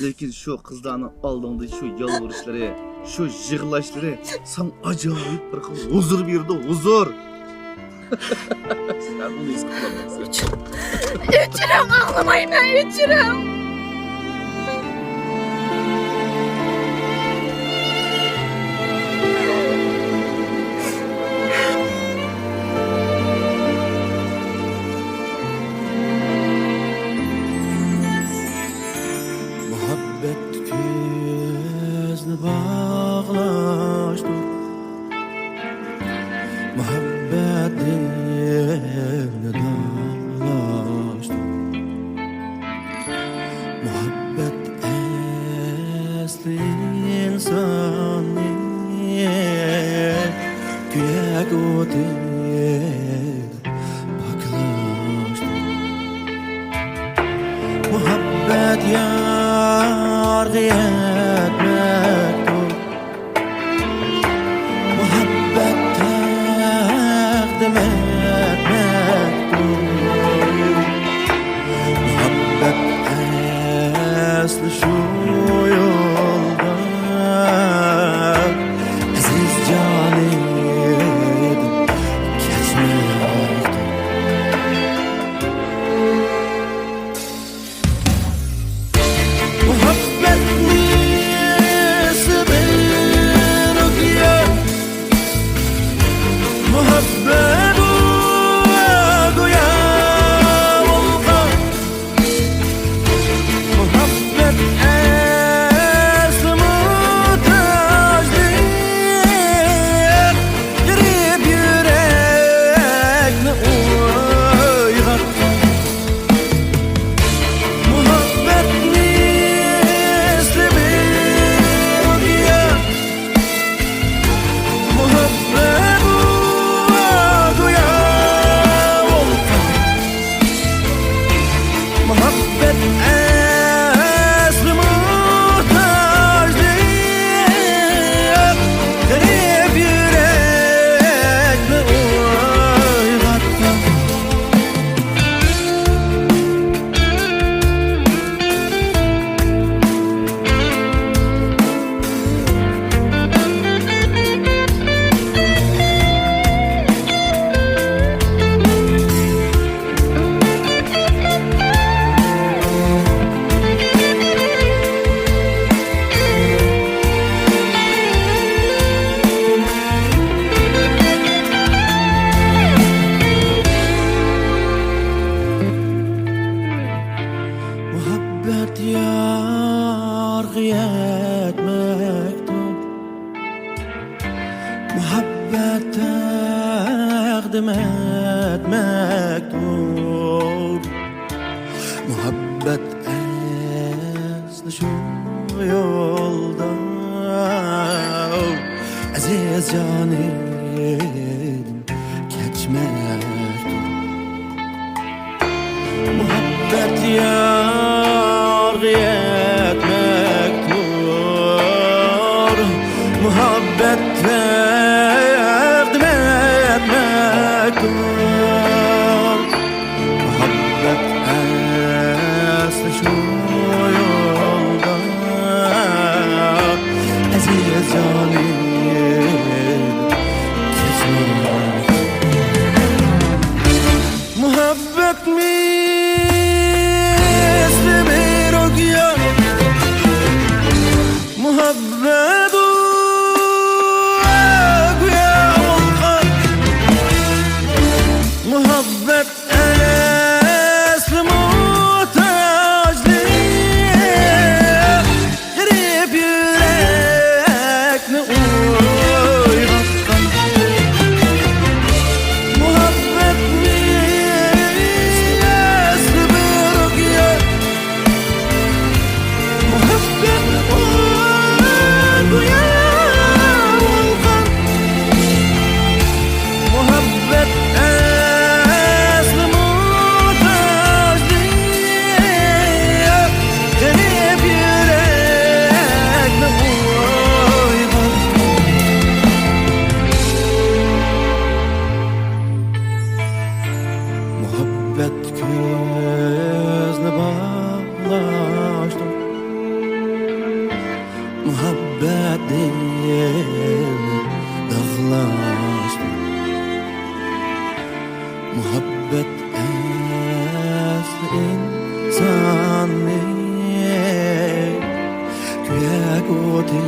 Lekin şu kızlarning oldingda şu yalvurishlari, şu yig'lashlari san ajoyib bir xil huzur berdi, huzur. Sen bunu his qilamaysan. Ötürüm ağlamayman, ötürüm. Muhabbet gözünü bağlaştır. Muhabbet dilini dağlaştır. Muhabbet esli insaniyet. Güya götür baklaştır. Muhabbet yargı etmektir. Muhabbet takdim etmektir. Muhabbet aslı şu yolda aziz canım geçmektir. Muhabbet nisbin okuya, muhabbet okuya volkan, muhabbet aslı muhtaçlık, girip yürekni uygar. Muhabbet Muhabbet aslı muhtaçlık, garip yürekni uygattı. Muhabbet yargı etmektir. Muhabbet takdim etmektir. Muhabbet aslı şu yolda aziz canım geçmektir. Muhabbet yargı etmektir. Muhabbet takdim etmektir. Muhabbet aslı şu yolda aziz canım geçmektir. Muhabbet mi muhabbet dağlaştı. Muhabbet asli insani kuyak oti